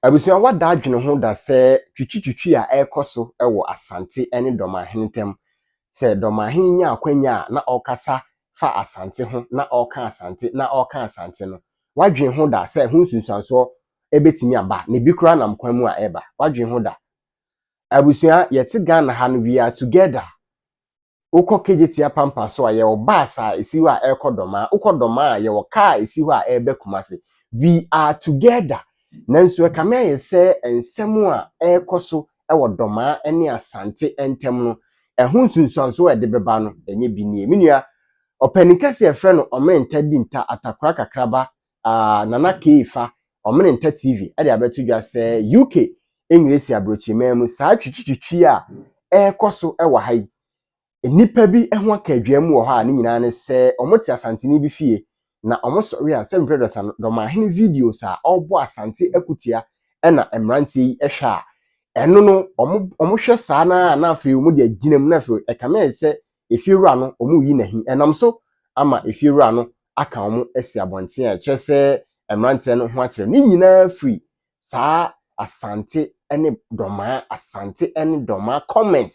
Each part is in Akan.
Abusua wada adwene ho da se twitwitwi a ekoso ewo Asante ene Dormahene tem se Dormahene nya akwanya na okasa fa Asante ho na oka Asante no wadwen ho da se hu sunsuanso ebetimi aba ne bi kura na mkwan mu a eba wadwen ho da abusua yete Ghana ha no we are together uko kejetia pampa so a ye obasa esiwa a ekọ Dormaa uko Dormaa ye woka esiwa a ebe Kumase we are together nanso e kama ye se ensemu a ekoso ewo Dormaa ene Asante entem no ehun sunsuanso e de beba no enye binie menua openikase e frɛ no omente dinta atakura kakraba nana K Effa omente TV e de abeto dwa se UK English abrochi memu saa twitwitwi a ekoso ewo hai nipa bi eho akadwam wo ha ne nyina ne se omote Asantene bi fie na omosori a 700 Dormahene videos a obo Asante akutia na emrantie yi ehwa eno no omohwe saa na afi omo de aginam na afi ekame se efiewura no omo yi nahi enam so ama efiewura no aka omo esi abonten a kyese emrantie no ho akere ni nyina free saa Asante ene Dormaa Asante ene Dormaa comment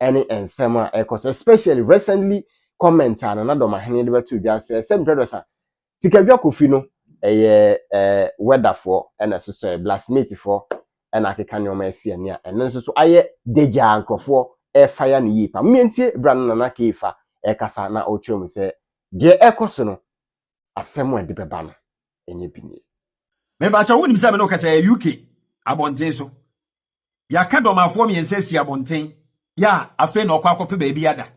any ensema especially recently comment na Dormahene de betu dwa se 700 sikadwa kofi no weather for na so blacksmith for na akeka ne o ma ese ne a eno so aye deja ankrofo fire ne yipa mientie bran na K Effa kasa na o twem se de ekoso no asemo de beba no enye binie me ba cha wonim se me no kasa UK abonten so ya ka domafo miense si abonten ya afe na okwa akope ba bi ada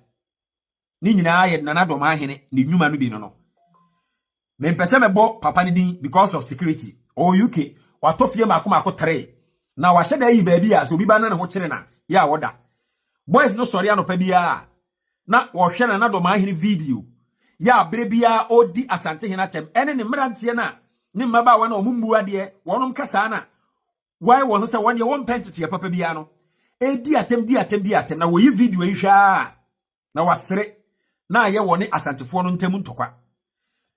ni nyina aye na Dormahene ni nnwuma no bi no me mpese me bo papa ni din because of security o UK watofie makoma 3 na wa hyeda yi ba bi a so bi ba na ho kire na ya woda boys no sori anopa bia na wo hwe na Dormahene video ya bere bia odi Asantehene atem ene ne mrantie na ne mmaba wa na omumbu ade wonom kasa na why won se won ye won pentete papa bia no di atem na wo yi video yi hwa na wasere na ye woni Asantefo no ntem ntokwa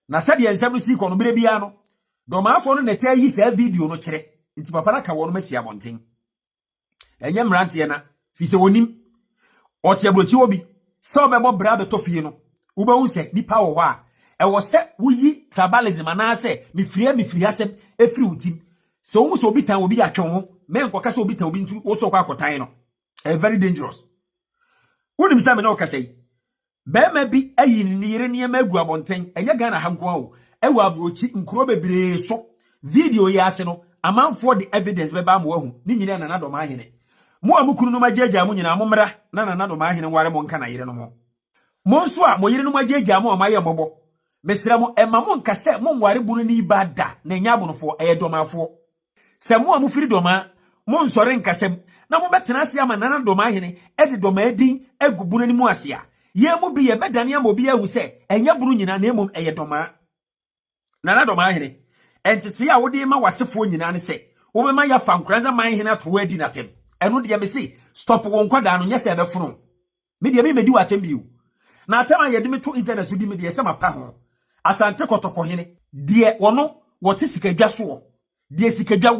na sade ensem si ko no bere bia no Dormaafo no neta yi sa video no kire nti papa na ka wono masi abonten enye mrantie na fi se wonim ote abrochi obi se obebo bra beto fie no wo be hu se nipa wo ho a e wo se wuyi tribalism na se mifiri asem efiri utim se wo so obi tan obi atwe ho men kwa kasa obi tan obi ntu wo so kwa akotan no very dangerous wonim sa me no kasai be ma bi ayi ni yire ne ma agu abonten enye Ghana ha nko awo ewa abrochi nkuro bebre so video yi ase no amanfo the evidence be ba mo ahu ni nyina na Dormahene mo amukuru no magyeja mo nyina mo mra na Dormahene ware mo nka na yire no mo nso a mo yire no magyeja mo amaye bobo mesira mo ema mo nka se mo nware bunu ni bada na nya abonofo Dormaafo se mo amufiri Dormaa mo nsore nkasem na mo betena ase ama na Dormahene de Dormaa din agubunu ni mu ase a ye mu bi ye bedane am obi ahu se enya buru nyina na emom Dormaa na Dormahene entete a wode ma wasefo nyina ne se wo be ma ya fa nkranza Manhyia to adi natem eno de me se stop won kwada no nyese be funu me de me medi watem biu na atama ye de me to internet so di me de se mapa ho Asante Kotokohene de wono wote sikadwa so de sikadwa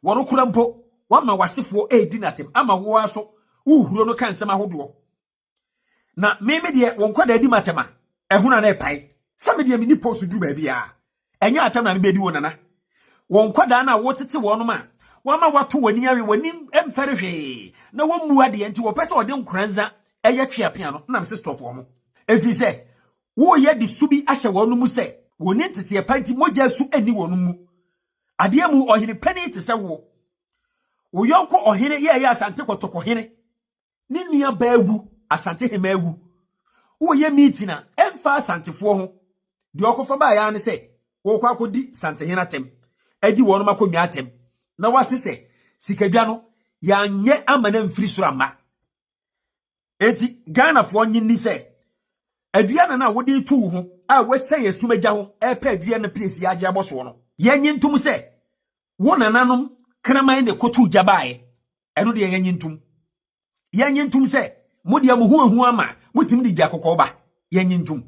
wono kura mpo wama wasefo edi natem ama wo aso uhuro no kan sema hodo na me de won kwada adi matema ehuna na epai sa me de me ni post du ba bia enya atam na me bedi wonana won kwada na wotete wono ma wama wato wani awe wani emferehwe na womu ade nti wo pese ode nkranza eye twiapia no na me se stop wo mo efi se wo ye di subi ahye wono mu se woni ntete panti moja su ani wono mu ade mu ohene pani te se wo yonko ohene ye Asante Kotokohene ni nua baagu Asantehene agu wo ye meeting emfa Asantefo ho de okofa ba ya ne se wo kwa kodi Asantehene atem adi wono makomi atem na wasese sikadwa no ya nye amana mfiri sura ma eti Ghana fo nyi ni se aduana na wode tu ho a wese yesumagya ho epa aduana place ya age aboso no yenye ntum se wo nananom kraman ne kotu jabae eno de yenye ntum se modi amuhu ama mutim di jakokko ba yenye ntum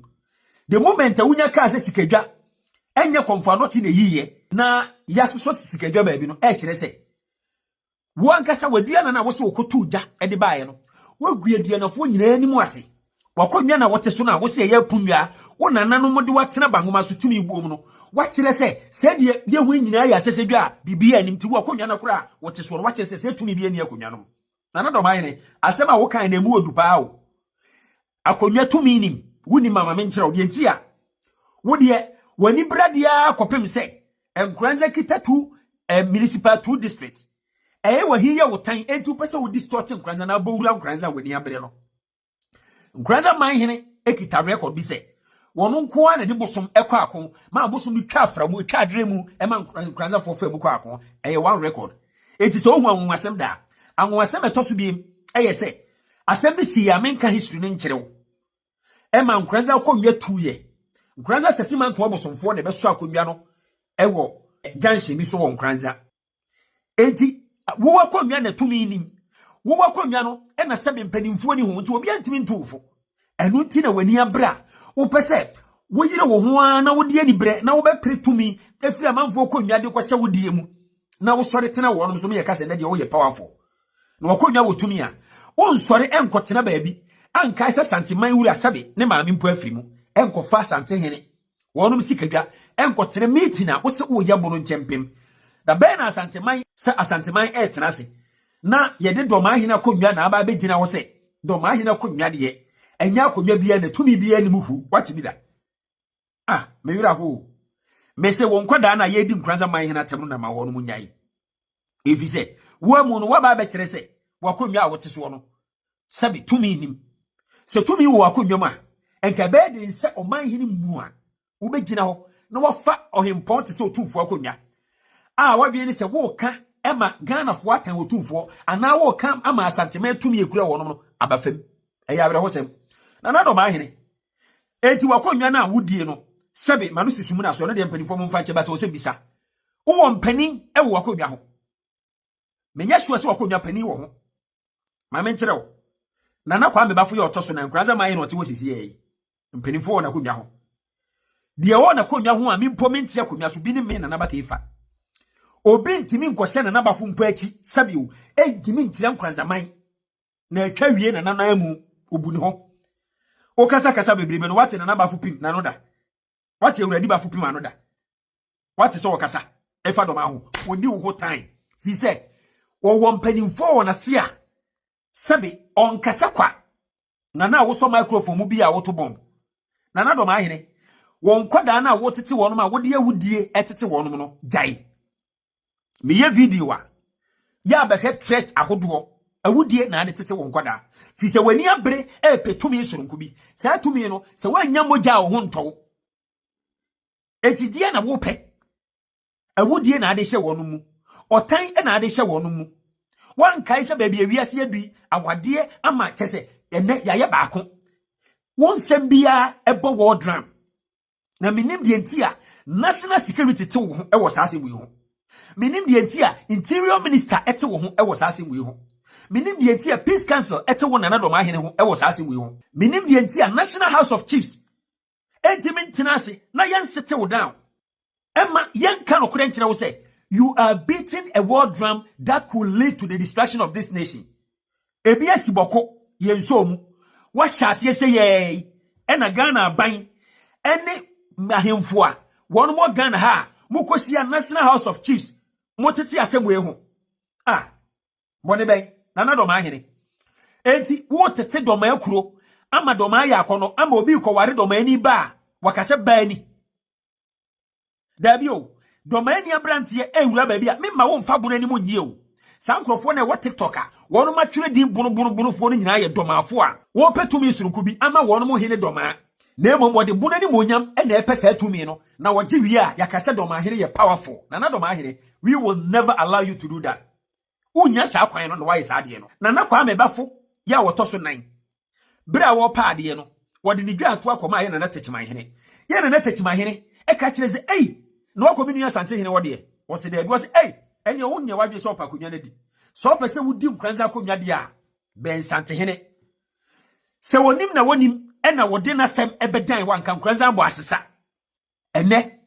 the moment awunya ka se sikadwa enye komfo anoti na yiye na yasoso sikadwa baabi no kire se wo ankasa wadua na wo se wokotu ja de baaye no wagua duanafo nyina anim ase wakonwa na wote so na wo se ya punwa wo nananom de watena bangoma so tumi buom no wakire se de ye hu nyina ya sesedwa bibia anim ti wakonwa na kora wote so no wakire se tumi bia ni akonwa no nana Dormahene asema wo kan na mu odupa o akonwa tumi nim wuni mama menkyerɛ wo de ntia wo de wani bradia kopem se enkranza kitatu municipal 2 district wa hiya wo tan entu pese wo distort enkranza na bowura enkranza wani abre no enkranza Manhyene ekita record bi se wono nko na de bosom ekwa akon ma bosom bi twa afra mu twa adre mu ma enkranza fo fa mu kwa akon one record eti so hu anwasem da anwasem etoso bi se asem bi si ya menka history ne nkyerɛw ma enkranza ko nwa 2 ye enkranza sesima nto bosomfo na beso akonwa no ewo junction bi so wo enkranza enti wo wakonwa na tumi nim wo wakonwa no na sebe mpanimfo ni ho nti obi antimi ntufo enu nti na wani abra wo pese wo yire wo ho na wo de ani bre na wo be pre tumi efiri amanfo konwa de kwahye wo die mu na wo sori tena wo no so me ye kase na de wo ye powerful na wakonwa wo tumi a wo nsori enkotena baabi anka isa santiman wura sabe ne maame mpo afiri mu enkofa Asantehene wonum sikadwa enkotena meeting wo se wo yabo no nchempem da be na asanteman etena se na ye de Dormahene akonwa na aba begina wo se Dormahene akonwa de enya akonwa bia na tumi bia ni muhu wati bi da me wura ho me se won kwada na ye di nkranza Manhyene atem na ma wono munyai efi se wo amu no waba be kire se wakonwa a wote so no sabi tumi nim se tumi wo akonwa ma enka be de nse Manhyene mu a wo begina ho na wafa ohempon te se otumfo akonwa wadwe ni se wo ka ema Ghana fo atan otumfo ana wo ka ama Asantehene tumi ekura wo no abafam eya abre ho sem na Dormahene enti wakonwa na wudie no sebe manu sisimu na so no de mpanifo mo mfa nche bata wo se bisa wo mpanin wo wakonwa ho menya sure se wakonwa panin wo ho ma menkyerɛ wo na kwa mebafo ye otoso na nkranza Manhyene ote wo sisi ye mpanifo wo na konwa ho de wo na konwa ho a mimpo mentia konwa so bi ne me na K Effa obi ntimi nkohye na nabafo mpo achi sabio ejimi nkyira nkranzaman na atwa wie na nanamu obuni ho o kasa bebrebe no wate na nabafo pim na no da wate ewuradi bafo pim ano da wate so kasa efa doma ho oni wo time fi se wo mpanimfo na se a sabe on kasa kwa na wo so microphone mu bi a woto bomb na Dormahene won kwada na wo tete wono ma wo de awudie etete wono no jai meye video a ya be threat ahodo awudie na ade tete won kwada fi se wani abre petumi soronko bi sa tumi no se wanya moja wo ho ntowo etidie na wo pe awudie na ade hye wono mu otan na ade hye wono mu wan kai se ba bia wiase adui awade ama kyese ene yaye baako won sem bia ebo world drum na minim de ntia national security te wo ho ewo saase wi ho minim de ntia interior minister ete wo ho ewo saase wi ho minim de ntia peace council ete wo na Dormahene ho ewo saase wi ho minim de ntia national house of chiefs entimentinase na yensete wo down emma yenka no kure nkyere wo say you are beating a war drum that could lead to the destruction of this nation ebi asiboko yenso mu wa hyase se ye ena Ghana ban ene mahemfo a won mo Ghana ha mukosia national house of chiefs motete asem we ho bone ben na Dormahene enti wo tete doma akuro ama doma ya akono ama obi ko ware doma ani ba wakase ba ni dabio doma ani abrantie ewura ba bia memma wo mfa bono ani mo nyie o sankrofo na wo TikTok a wono ma twere din bono fo no nyina ye domafo a wo petumi surunku bi ama wono mo hene doma na emo mo de bono ani monyam e na epesa atumi no na wo gye wi a yakase Dormahene ye powerful na Dormahene we will never allow you to do that unya sa kwan no na why sa de no na kwa mebafo ya wo toso nan bra wo pa de no wo de ni dwa ato akoma ye na Techimanhene ye na Techimanhene e ka kire ze na wakobi ni Asantehene wo de wo se de bi wo se ene wo nya wadwe so pa konwa na di so pese wudi nkranza konwa de a ben Asantehene se wonim na wonim ena wode na sem ebedan wanka nkranza bo asesa ene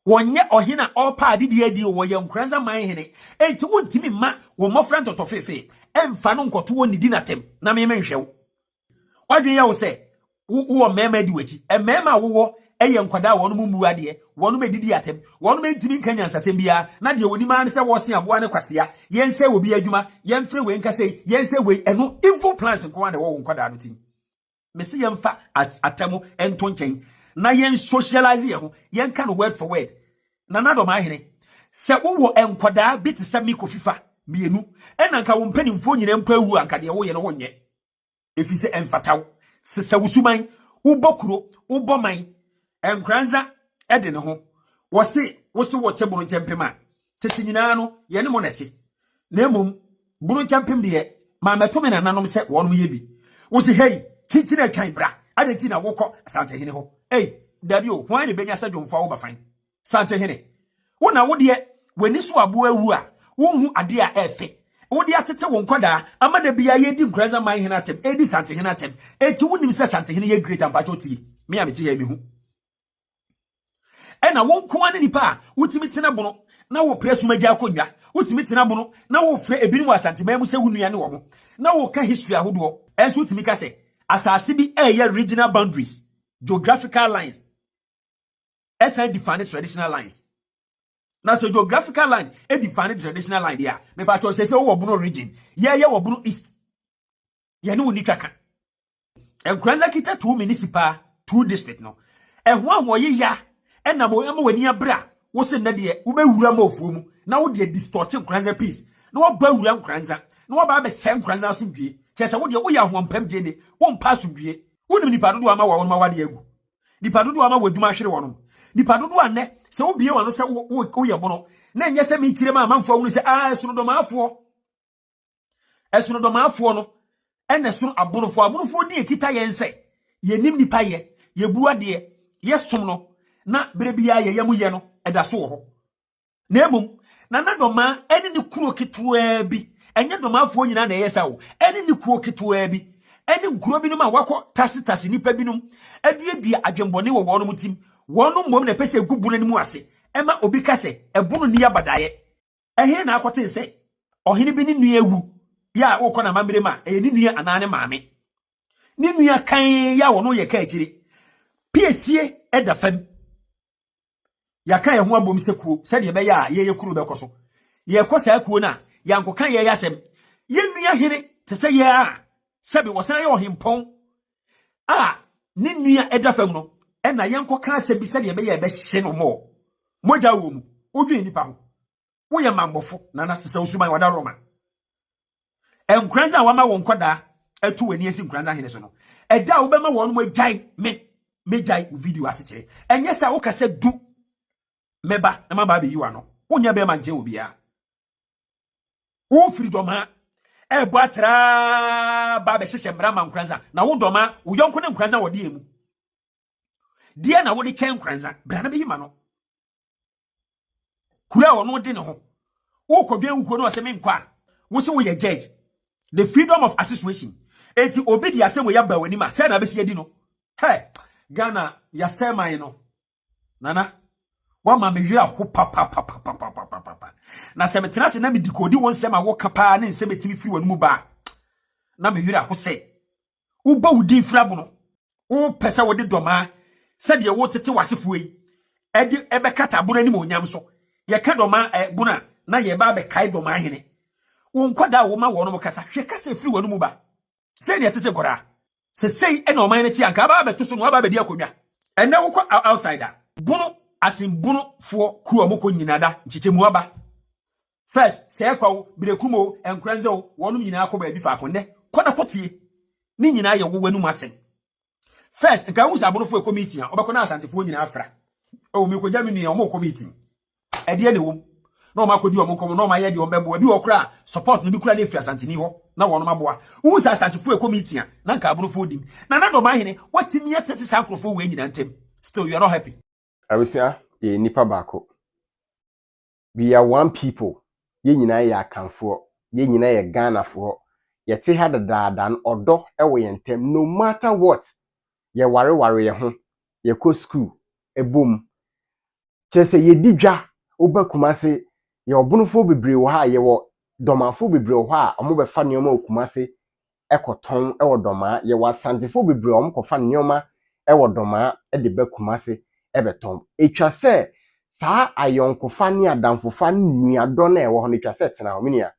wonye ohina opa adidi adi wo ye nkranza manhene enti wontimi ma wo mofra ntotofefe emfa no nkoto woni di natem na me menhwew wadwen ya wo se wo mema di wachi mema wo eye nkwada wonu mumu ade wonu medidi atem wonu mentimi nkanya nsasem bia na de woni ma ne se wo se aboa ne kwasea yense obi adwuma yemfre we nkase yense we eno evil plans nko ane wo nkwada no tim mesi yemfa as atemu ento nchen na yen socialize ye ho yen ka no word for word na Dormahene se wo enkwada biti se mi kofifa mienu ena nka wo mpanimfo nyine mpa wu anka de wo ye no wonye efi se emfataw se wusuman wo bokuro wo boman enkranza ede ne ho wo se wo teburu nchempema tete nyina no ye ne mo neti na emum buru nchempem de ma metome na nanom se wonom ye bi wo se hey chichire kan bra adeti na wokọ Asantehene ho hey dabi o hwan ne benya sadwomfa wo bafan Asantehene wona wo de wani so abo awu a wonhu ade a efe wo de atete won kwada amada bia ye di nkranza manhene atem edi Asantehene atem eti wonim se Asantehene ye great ampacho ti me a meti ye mi hu ena won ko ane nipa a wotimi tena bono na wo presu magya akonwa wotimi tena bono na wo fre ebinimu Asantehene mu se wunua ne wo mo na wo ka history ahodo enso wotimi ka se asase bi regional boundaries geographical lines SN define traditional lines. Now so geographical line define traditional line there. Me ba cho say wo Bono region. Ye wo Bono east. Ye no ni twaka. Enkranza kita 2 municipal 2 district no. Ho ye ya na mo wani abra wo se na de wo be wura ma ofuo mu na wo de distort Enkranza piece. Na wo ba wura Enkranza. Na wo ba be sem Enkranza asomdue. Chese wo de wo ya hompam de ne wo mpa asomdue. Wo nim nipa dodo ama wo ma wade agu. Nipa dodo ama wadwuma hwere wonom. Nipa dodo ane se wo bie wano se wo ye bono na enye se mi kire ma amanfo wo se esono domaafo no ene sono abonofo di ekita yense ye nim nipa ye buade ye som no na berebia ye yamu ye no eda so wo ho na emum na Dormaa ene ni kuro ketewa bi enye domaafo nyina na yesa wo ene ni kuro ketewa bi ene nkuro bi no ma wakọ tasi nipa bi no adua adwembone wo wono mutim wono mom na pese gubuna ni mu ase ema obi kase ebono ni abadaye ehe na akote se ohene bi ni nua ewu ya wokọ na mamire ma ni nua anane maame ni nua kan ya wono ye ka akire piesie eda fam ya kan ye ho abom se kuo se de be ya ye kuru be koso ye kosa kuo na ya nkokan ye yasem ye nua hene te se ye a sebe wosan ye ohimpon a ni nua eda fam no ena yenko ka asebi se de be ye be hye no mo moja wo mu odwe nipa ho wo ye mambofo na na sese usuman wada Roma enkranza wama won koda atu wani esi nkranza hene so no eda wo be ma won mo agyan me jai video asechire enye sa wo kase du meba na ma ba be yiwa no wonya be ma nje obi a wo firi Dormaa ebo atra ba be hye mra ma nkranza na wo Dormaa wo yonko ne nkranza wode emu dia na wo de chen nkranza bra na be yima no kura wono de ne ho wo kodwen wuko no asem nkwa wo se wo ye judge the freedom of association eti obi di asem wo ya ba wani ma se na be se di no he Ghana ya seman no nana wa ma me wira ho papa na se metena se na me dikodi won se ma wo kapa na nse metimi firi wanu mu ba na me wira ho se wo ba wo di frabo no wo pesa wo de Dormaa se de wo tete wasefo yi ede ebe kata bona ni mo nyam so ye ka Dormaa bona na ye ba be kai Dormahene wo nkwada wo ma wo no kasa hwe kasa firi wanu mu ba se de tete kora se sei e na oman ti anka ba be to so no ba be di akonwa ene wo ko outsider bono asin bono fo kuo moko nyinada nchichemu aba first se kwa wo birekumo enkranze wo wonum nyina akọ ba bi fa akonde koda kotie ni nyina ye wo wanu masen first nka wo sa bono fo committee a obekọ na Asantefo nyina afra o mi ko jami ni o mo committee e de ne wo na o ma kodi o mo komo na o ma ye de o mbebo bi wo kra support no bi kra na efri Asanteni ho na wono maboa wo sa Asantefo committee a na nka bono fo dim na Dormahene watimi yetete sa akrofo we nyina ntem still you are not happy Awisia ye nipa bako. We are one people. Ye nyina ye akanfo. Ye nyina ye Ghanafo. Ye te ha dadadan odo ewo ye ntem no matter what. Ye ware ye ho. Ye ko school ebom. chese ye didwa oba Kumase ye obunufo bebre wo ha ye wo domafo bebre wo ha omo be fa neoma Kumase ekoton ewo Dormaa ye wa Asantefo bebre omo ko fa neoma ewo Dormaa e de ba Kumase ebeton etwa se saa ayonkofa ne adamfofa nuado na ewo ho ne etwa se tena ho minia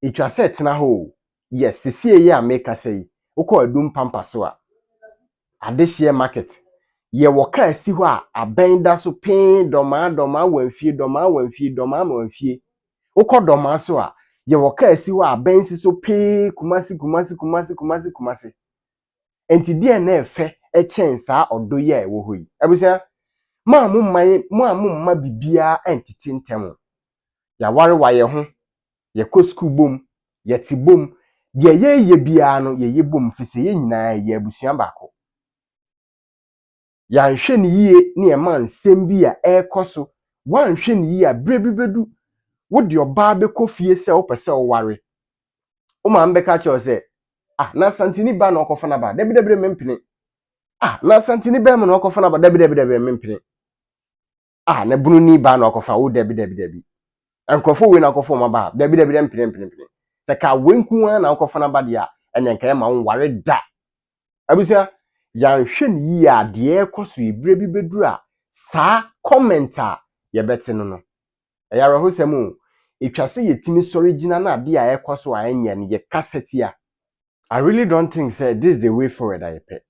etwa se tena ho yes sisie ye ameka sei ukọ adum pampa so a adehye market ye woka asi ho a abenda so pin Dormaa wamfie ukọ Dormaa so a ye woka asi ho a abensi so pin Kumase enti die na efe echen saa odo ye ewo ho yi abusia ma mumma bibia entiti ntem ya ware wa ye ho ye ko school bom ye ti bom ye bia no ye bom fise ye nyina ye abusua baako ya nhwe ni yie ne e man nsem bi a ekoso wan hwe ni yie a brebi bedu wo de oba be kofie se wo pese wo ware o ma mbeka che o se na Asantehene ba na okofa na ba debi mempene na Asantehene ba mu na okofa na ba debi mempene na bunu ni ba na okofa wo debi enkrofo we na okofa ma ba debi mpene se ka wenku na okofa na ba dia enenka e ma ware da abusia ya nhwe ni yie a de ekoso ibrebi beduru a saa commenta ye bete no eyaro ho semu etwase yetimi original na de a ekoso a enye ne ye cassette a I really don't think say this is the way forward I pay.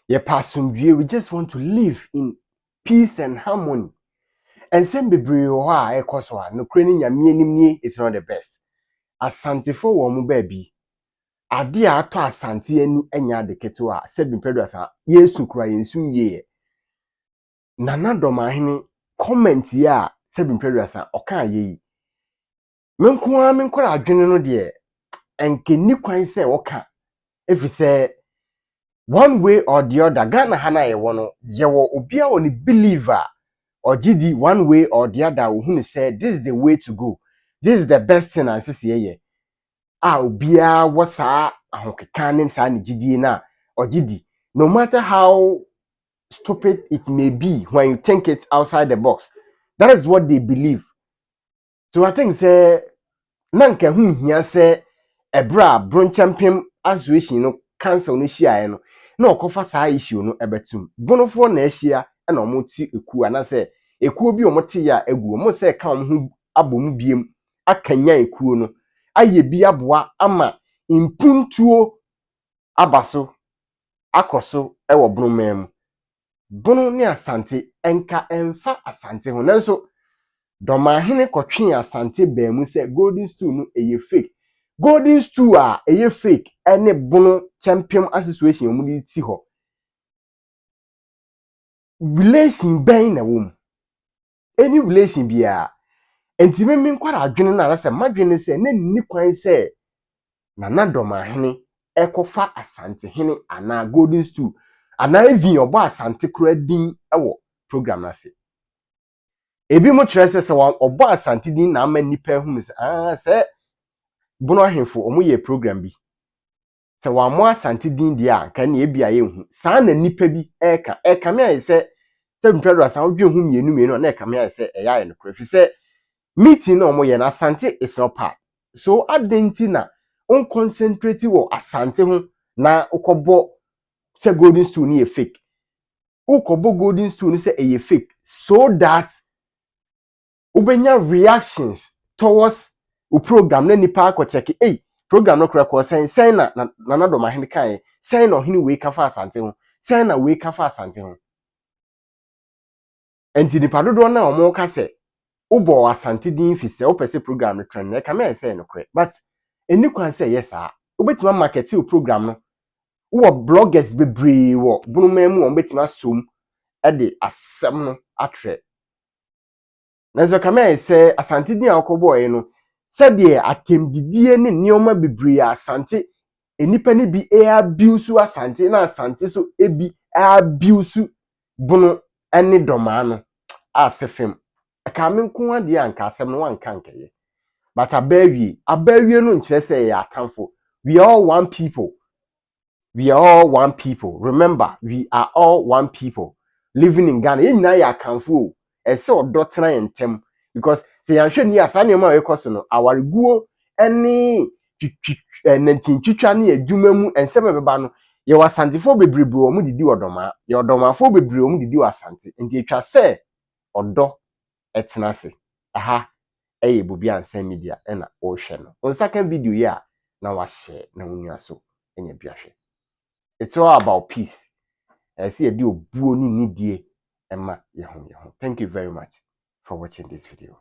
Ye pasumdue, we just want to live in peace and harmony. And same bebre ho a ekoso a no krani nyame anim ni it's not the best. Asantefo wo mu baby. Ade a ato Asante ani anya de keto a se bimpedo asa Yesu kura yensu ye. Nana Dormahene comment ya se bimpedo asa oka ye. Menkora adwene no de enke ni kwan se oka. If you say one way or the other, Ghana hana ye wono jewo obia woni believer or GD one way or the other who say this is the way to go. This is the best thing and say ye. Obia wasa ahokekanin sa ni GD na or GD. No matter how stupid it may be when you think it outside the box, that is what they believe. So I think say nanka hu hia say ebra bron champion association no cancel no shia no na okofa saa issue no ebetum bonofo na ahia na omoti eku ana se eku bi omote ya egu omo se ka omhu abom biem akanya eku no aye bi aboa ama impuntuo abaso akoso ewo bromam bono ne Asante enka emfa Asante ho nanso Dormahene kotwe Asante baamu se Golden Stool no eye fake Golden Stool a eye fake ene bono champion association omudi ti ho relation ben na wom any relation bia enti memmi nkwara adwene na se madwene se na ni kwan se Nana Dormahene ekofa Asantehene ana Golden Stool ana even obo Asante kura din ewo program na se ebi mo trese se obo Asante din na ama nipa hu se se bono ahemfo omo ye program bi se wa mo Asante din dia ka na ebi aye hu saa na nipa bi eka me aye se mpero asa odwe hu mienu na eka me aye se eya ye no kura fi se meeting na omo ye na Asante is not part so adenti na on concentrate wo Asante ho na ukobo se Golden Stool ni e fake ukobo Golden Stool ni se e fake so that ubenya reactions towards u program na nipa akọ check program no kura ko sen na Nana Dormahene kan sen na ohini we ka fa Asante ho sen na we ka fa Asante ho enti nipa dodo na omo ka se ubo Asante din fi se opese program no trend na ka me say no kure but eni kwan say yes a obetima market u program no wo bloggers bebre wo bunumemu obetima som e de asem no atre nanzo ka me say Asante din akobo e no sɛdeɛ atembidie ne nneɛma bebree Asante enipa ne bi abuse Asante na Asante so ebi abuse bono ne Dormaa no asefem aka me nko ade anka asem no wanka nkeye but abawie no nkyerɛ sɛ yɛ atamfo we are all one people remember we are all one people living in Ghana yɛn nyinaa yɛ akamfo ɛsɛ ɔdɔ tena yɛn ntam because sɛ yɛanhwɛ ni asa nneɛma a ɛkɔ so no awareguo ne nantinitwitwa ne adwuma mu nsɛm a bɛba no yɛwɔ asantefoɔ bebrebe wɔ mu didi wɔ Dormaa yɛwɔ Dormaafoɔ bebrebe wɔ mu didi wɔ Asante nti etwa sɛ ɔdɔ ɛtena ase aha ɛyɛ Bobi Ansa Media ɛna ɔhwɛ no onsaka video yi a na wahyɛ na wonua so ɛnya bi ahwɛ it's all about peace ɛsɛ yɛde obuo ne nidie ɛma yɛho. Thank you very much for watching this video.